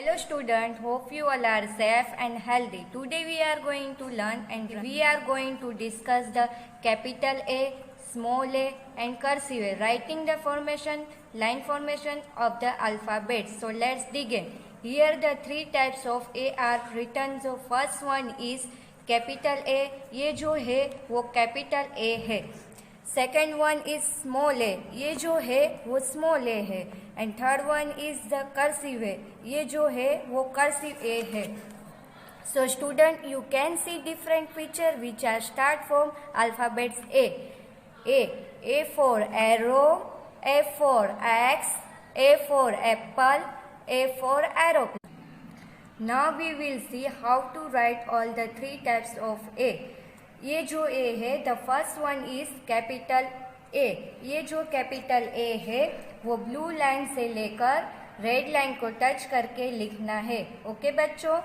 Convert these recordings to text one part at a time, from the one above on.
Hello student, hope you all are safe and healthy. Today we are going to learn and we are going to discuss the capital A, small a and cursive a, writing the formation, line formation of the alphabet. So let's begin. Here the three types of A are written. So first one is capital A, ये जो है वो capital A है. Second one is small a, ये जो है वो small a है. And third one is the cursive a, ये जो है वो कर्सिव ए है. So student you can see different picture which are start from alphabets a. A for arrow, a for axe, a for apple, a for aeroplane. Now we will see how to write all the three types of a. ये जो ए है the first one is capital A. ये जो capital A है वो blue line से लेकर red line को टच करके लिखना है. ओके बच्चों.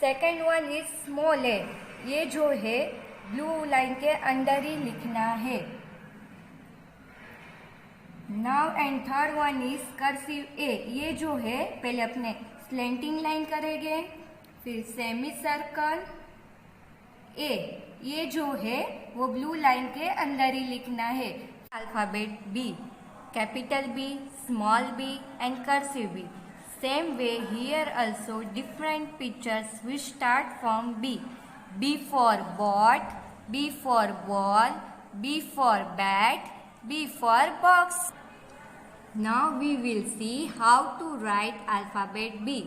Second one is small a, ये जो है ब्लू लाइन के अंदर ही लिखना है. Now and third one is cursive a, ये जो है पहले अपने स्लेंटिंग लाइन करेंगे, फिर सेमी सर्कल ए, ये जो है वो ब्लू लाइन के अंदर ही लिखना है. Alphabet B, capital B, small B and cursive B. Same way here also different pictures which start from B. B for boat, B for ball, B for bat, B for box. Now we will see how to write alphabet B.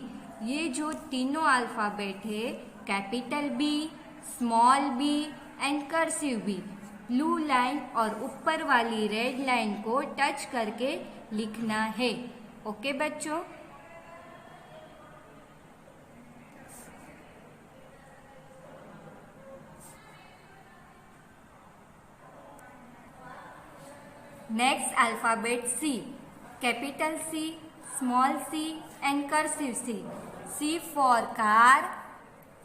ये जो तीनों alphabet है capital B, small B and cursive B, blue line और ऊपर वाली red line को touch करके लिखना है. ओके बच्चों. Next alphabet C, capital C, small C and cursive C. C for car,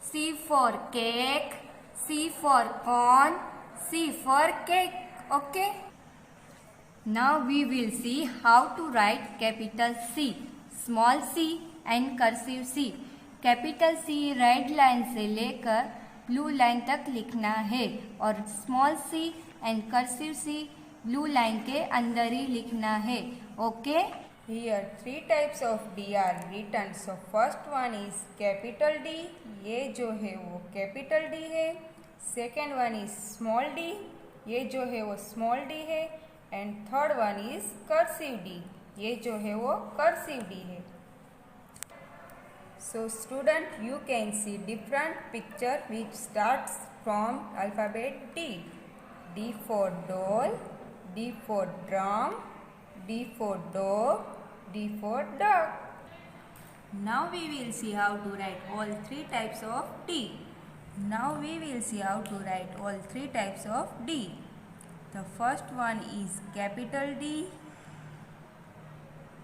C for cake, C for corn, C for cake. Okay. Now we will see how to write capital C, small c and cursive C. Capital C red line से लेकर blue line तक लिखना है और small c and cursive C blue line के अंदर ही लिखना है. Okay. Here three types of D are written. So first one is capital D, ये जो है वो capital D है. Second one is small d, ये जो है वो small d है. And third one is cursive D, ये जो है वो cursive D है. So student you can see different picture which starts from alphabet D. D for doll, D for drum, D for dog, D for dog. Now we will see how to write all three types of D. Now we will see how to write all three types of D. The first one is capital D.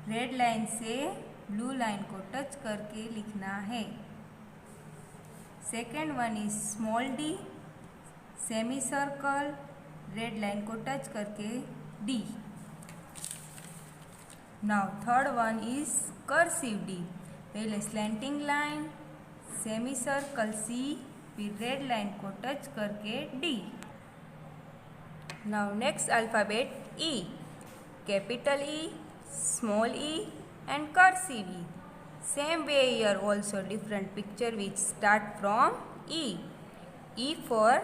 Red line से blue line को touch करके लिखना है. Second one is small D, semi circle, red line को touch करके D. Now third one is cursive D. पहले slanting line, semi circle C, फिर red line को टच करके D. Now next alphabet E. Capital E, small e and cursive E. Same way here also different picture which start from E. E for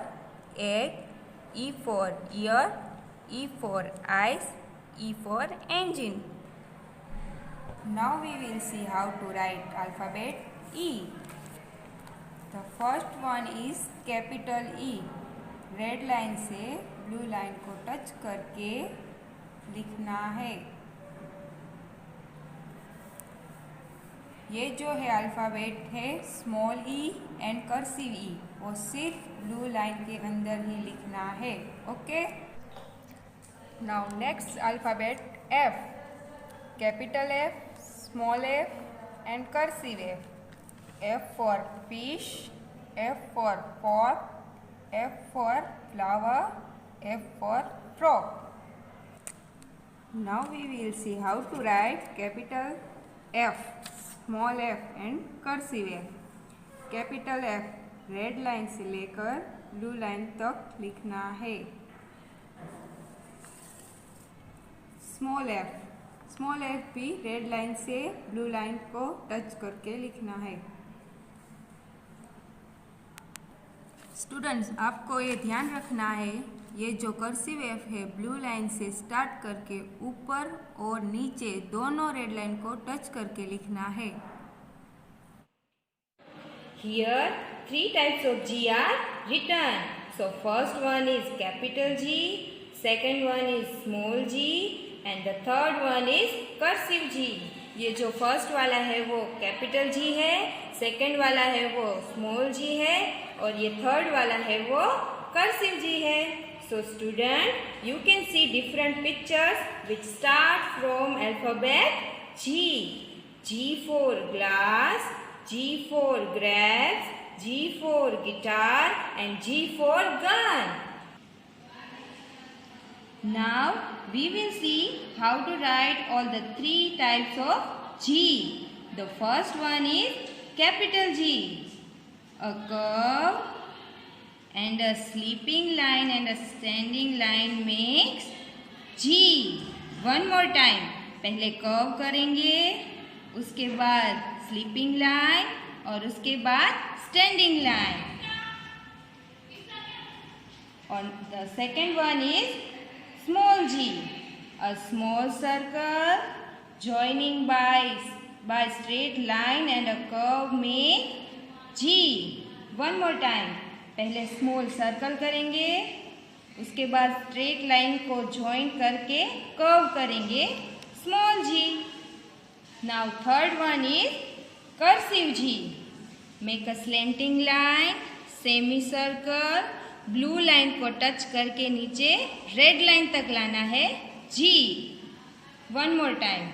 egg, E for ear, E for eyes, E for engine. Now we will see how to write alphabet E. The first one is capital E. Red line से blue line को touch करके लिखना है. ये जो है alphabet है small E and cursive ई, वो सिर्फ ब्लू लाइन के अंदर ही लिखना है. Okay. Now next alphabet F. Capital F, small f and cursive F. F for fish, F for pot, F for flower, F for frog. Now we will see how to write capital F. Small F and cursive F. Capital F red line से लेकर blue line तक लिखना है। Small F भी red line से blue line को touch करके लिखना है। स्टूडेंट्स, आपको ये ध्यान रखना है, ये जो कर्सिव एफ है ब्लू लाइन से स्टार्ट करके ऊपर और नीचे दोनों रेड लाइन को टच करके लिखना है। Here, three types of G are written. So, first one is capital G, second one is small g, and the third one is cursive G. ये जो फर्स्ट वाला है वो कैपिटल G है, सेकंड वाला है वो स्मॉल g है, और ये थर्ड वाला है वो कर्सिव G है. So, student, you can see different pictures which start from alphabet G. G for glass, G for grapes, G for guitar, and G for gun. Now we will see how to write all the three types of G. The first one is capital G. A curve and a sleeping line and a standing line makes G. One more time. पहले curve करेंगे, उसके बाद sleeping line और उसके बाद standing line. और the second one is small G. A small circle joining by straight line and a curve make G. One more time. पहले small circle करेंगे, उसके बाद स्ट्रेट लाइन को ज्वाइन करके कर्व करेंगे, small ji. Now third one is cursive G. Make a slanting line, semicircle, blue line को touch करके नीचे रेड लाइन तक लाना है G. One more time.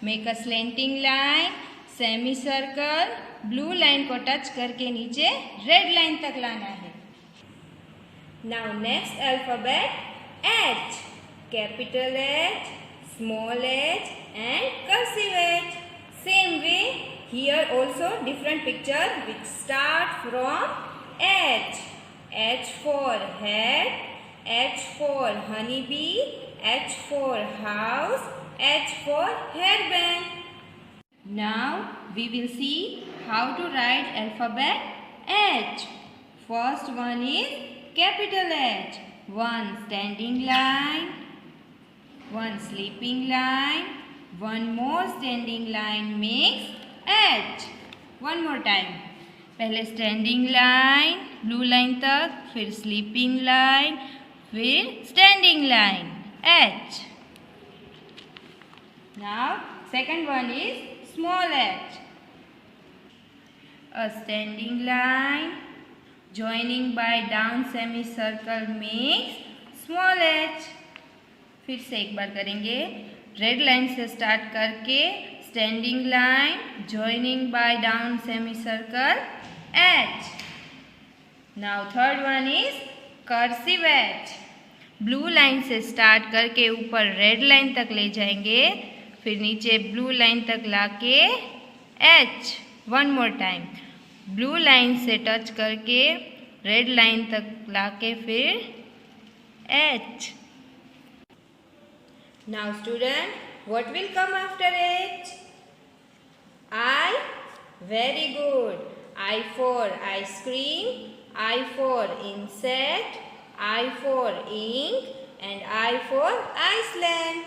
Make a slanting line, semicircle, blue line को touch करके नीचे रेड लाइन तक लाना है. Now next alphabet H. Capital H, small h and cursive h. Same way, here also different picture which start from H. H for head, H for honeybee, H for house, H for hairband. Now we will see how to write alphabet H. First one is capital H. One standing line, one sleeping line, one more standing line makes H. One more time. पहले standing line blue line तक, फिर sleeping line, फिर standing line H. Now second one is small h. A standing line joining by down semicircle makes small h. फिर से एक बार करेंगे, red line से start करके standing line joining by down semicircle H. Now third one is cursive H. Blue line से start करके ऊपर red line तक ले जाएंगे, फिर नीचे ब्लू लाइन तक लाके H. One more time. Blue line से टच करके रेड लाइन तक लाके फिर H. Now student, what will come after H? I. Very good. I for ice cream, I for insect, I for ink, and I for Iceland.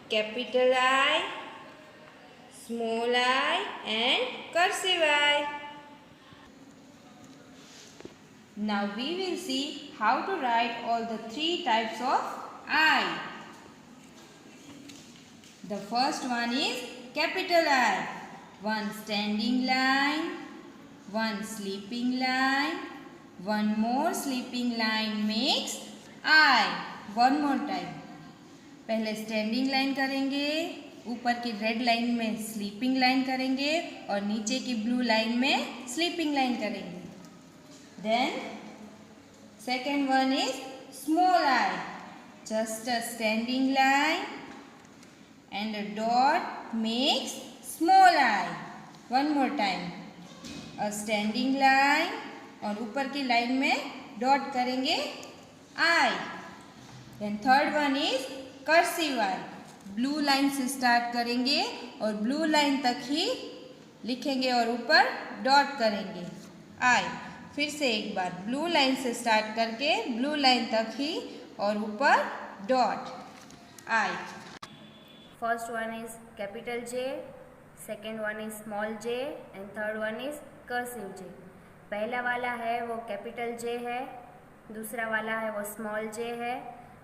Capital I, small I, and cursive I. Now we will see how to write all the three types of I. The first one is capital I. One standing line, one sleeping line, one more sleeping line makes I. One more time. पहले standing line करेंगे, ऊपर की red line में sleeping line करेंगे और नीचे की blue line में स्लीपिंग लाइन करेंगे. Then second one is small i. Just a standing line and a dot makes small i. One more time, a standing line, और ऊपर की लाइन में डॉट करेंगे i. Then third one is cursive i. Blue line से start करेंगे और blue line तक ही लिखेंगे और ऊपर डॉट करेंगे आई। फिर से एक बार ब्लू लाइन से स्टार्ट करके ब्लू लाइन तक ही और ऊपर dot I. First one is capital J, second one is small j and third one is cursive J. पहला वाला है वो कैपिटल J है, दूसरा वाला है वो स्मॉल j है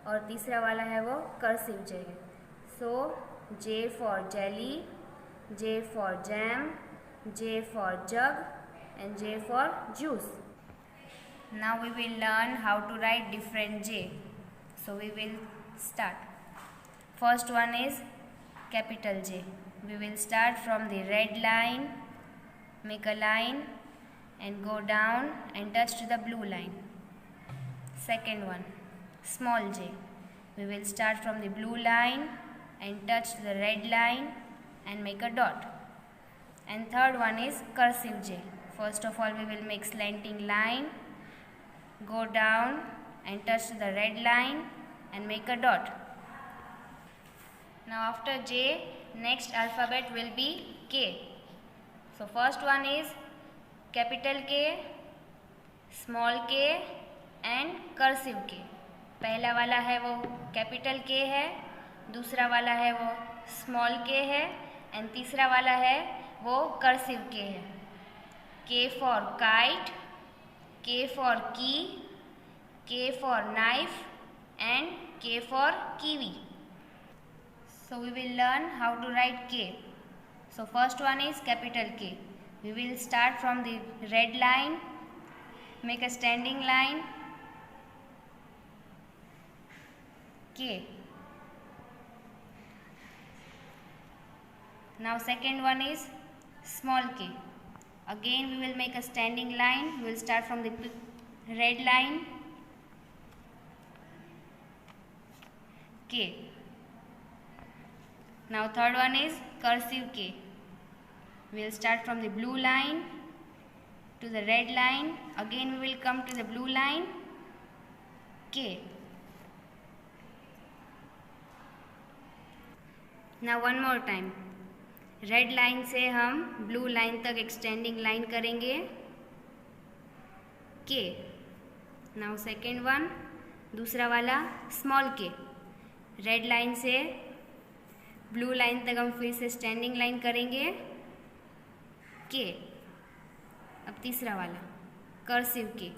और तीसरा वाला है वो कर्सिव J है. So J for jelly, J for jam, J for jug and J for juice. Now we will learn how to write different J. So we will start. First one is capital J. We will start from the red line, make a line and go down and touch to the blue line. Second one, small j. We will start from the blue line and touch the red line and make a dot. And third one is cursive J. First of all we will make slanting line, go down and touch the red line and make a dot. Now after J, next alphabet will be K. So first one is capital K, small k and cursive K. पहला वाला है वो capital K है, दूसरा वाला है वो small k है एंड तीसरा वाला है वो कर्सिव K है. K for kite, K for key, K for knife and K for kiwi. So we will learn how to write K. So first one is capital K. We will start from the red line, make a standing line, K. Now second one is small k. Again we will make a standing line. We will start from the red line, K. Now third one is cursive K. We will start from the blue line to the red line. Again we will come to the blue line, K. Now one more time. Red line से हम blue line तक extending line करेंगे, K. Now second one, दूसरा वाला small k. Red line से blue line तक हम फिर से स्टैंडिंग लाइन करेंगे, K. अब तीसरा वाला कर्सिव K.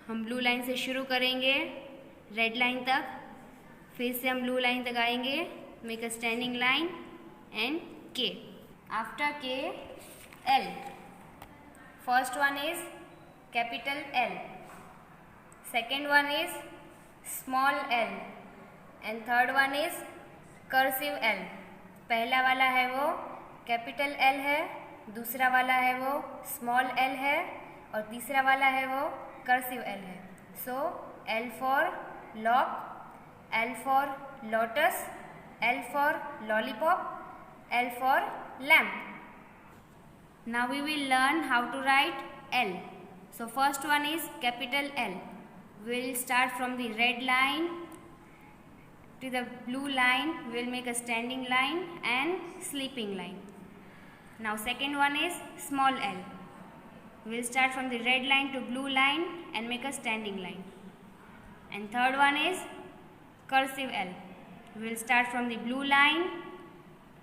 हम ब्लू लाइन से शुरू करेंगे रेड लाइन तक, फिर से हम ब्लू लाइन तक आएंगे, make a standing line and K. After K, L. First one is capital L. Second one is small l. And third one is cursive L. पहला वाला है वो कैपिटल L है, दूसरा वाला है वो स्मॉल l है और तीसरा वाला है वो कर्सिव L है. So L for lock, L for lotus, L for lollipop, L for lamp. Now we will learn how to write L. So first one is capital L. We will start from the red line to the blue line. We will make a standing line and sleeping line. Now second one is small l. We will start from the red line to blue line and make a standing line. And third one is cursive L. We will start from the blue line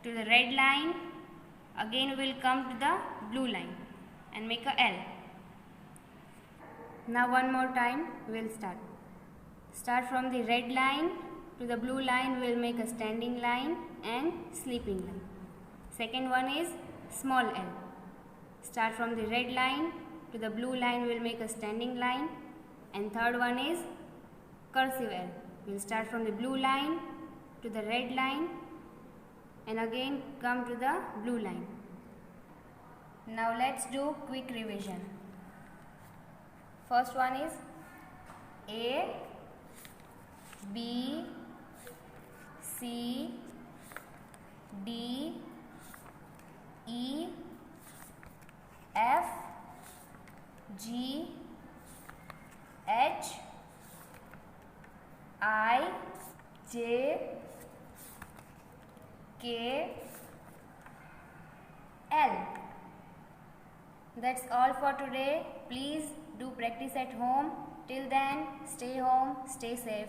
to the red line. Again we will come to the blue line and make a L. Now one more time we will start. Start from the red line to the blue line. We will make a standing line and sleeping line. Second one is small l. Start from the red line to the blue line. We will make a standing line. And third one is cursive L. We will start from the blue line to the red line and again come to the blue line. Now let's do quick revision. First one is A, B, C, D, G H I J K L. That's all for today. Please do practice at home. Till then, stay home, stay safe.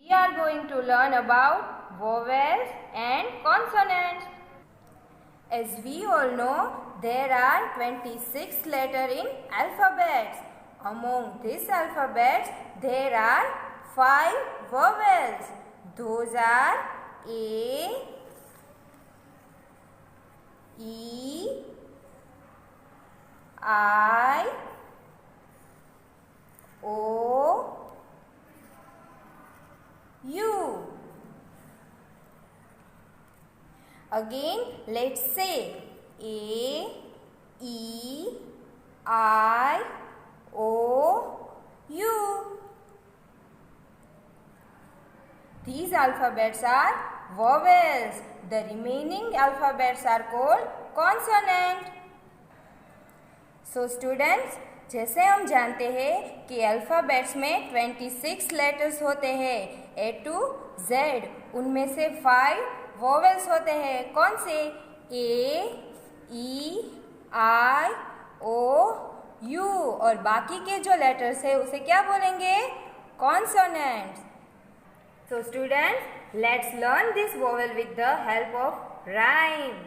We are going to learn about vowels and consonants. As we all know, there are 26 letters in alphabets. Among these alphabets, there are 5 vowels. Those are A, E, I, O, U. Again, let's say A, E, I, O, U. These alphabets are vowels. The remaining alphabets are called consonant. So students, जैसे हम जानते हैं कि alphabets में 26 letters होते हैं A to Z, उनमें से 5 वोवेल्स होते हैं. कौन से? A, E, I, O, U. और बाकी के जो लेटर्स है उसे क्या बोलेंगे? Consonants. So students, let's learn this vowel with the help of rhyme.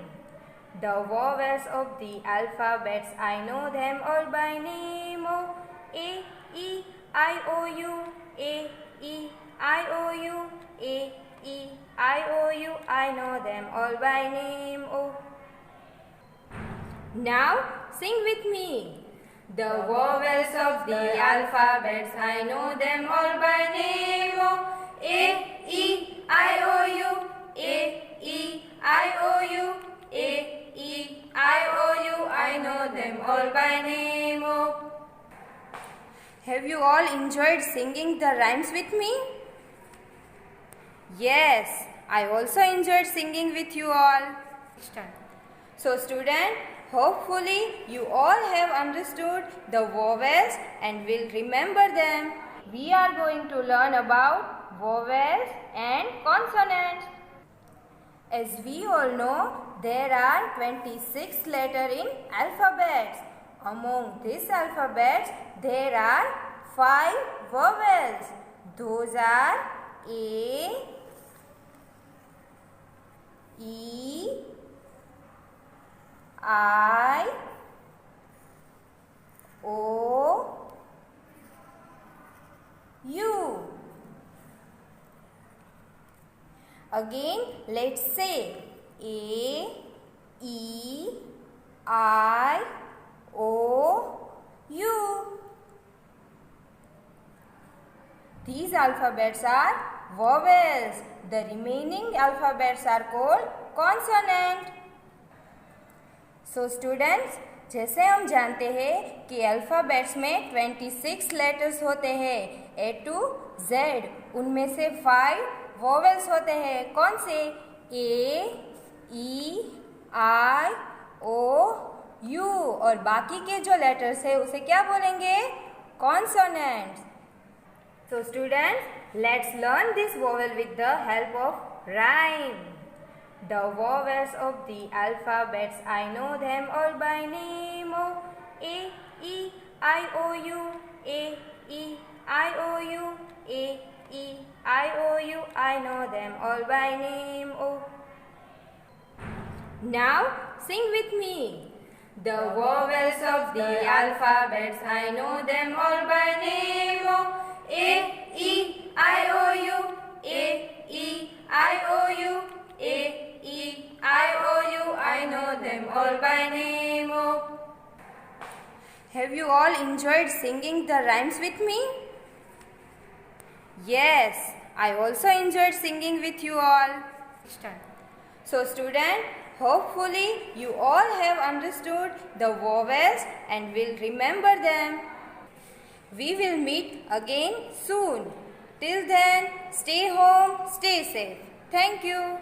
The vowels of the alphabets, I know them all by name. O, A, E, I, O, U. A, E, I, O, U. A, E, I, O, U. I know them all by name. O. Now sing with me. The vowels of the alphabets, I know them all by name. O, A, E, I, O, U. A, E, I, O, U. A, E, I, O, U. I know them all by name. O. Have you all enjoyed singing the rhymes with me? Yes, I also enjoyed singing with you all. So students, hopefully you all have understood the vowels and will remember them. We are going to learn about vowels and consonants. As we all know, there are 26 letters in alphabets. Among these alphabets, there are 5 vowels. Those are A, E, I, O, U. Again, let's say A, E, I, O, U. These alphabets are vowels. The remaining alphabets are called consonant. So students, जैसे हम जानते हैं कि alphabets में 26 letters होते हैं A to Z, उनमें से 5 वोवेल्स होते हैं. कौन से? A, E, I, O, U. और बाकी के जो लेटर्स है उसे क्या बोलेंगे? Consonants. So students, let's learn this vowel with the help of rhyme. The vowels of the alphabets, I know them all by name. O, A, E, I, O, U. A, E, I, O, U. A, E, I, O, U. I know them all by name. O. Now sing with me. The vowels of the alphabets, I know them all by name. O, A, E, I, O, U. A, E, I, O, U. A, E, I, O, U. I know them all by name. O. Have you all enjoyed singing the rhymes with me? Yes, I also enjoyed singing with you all. So students, hopefully you all have understood the vowels and will remember them. We will meet again soon. Till then, stay home, stay safe. Thank you.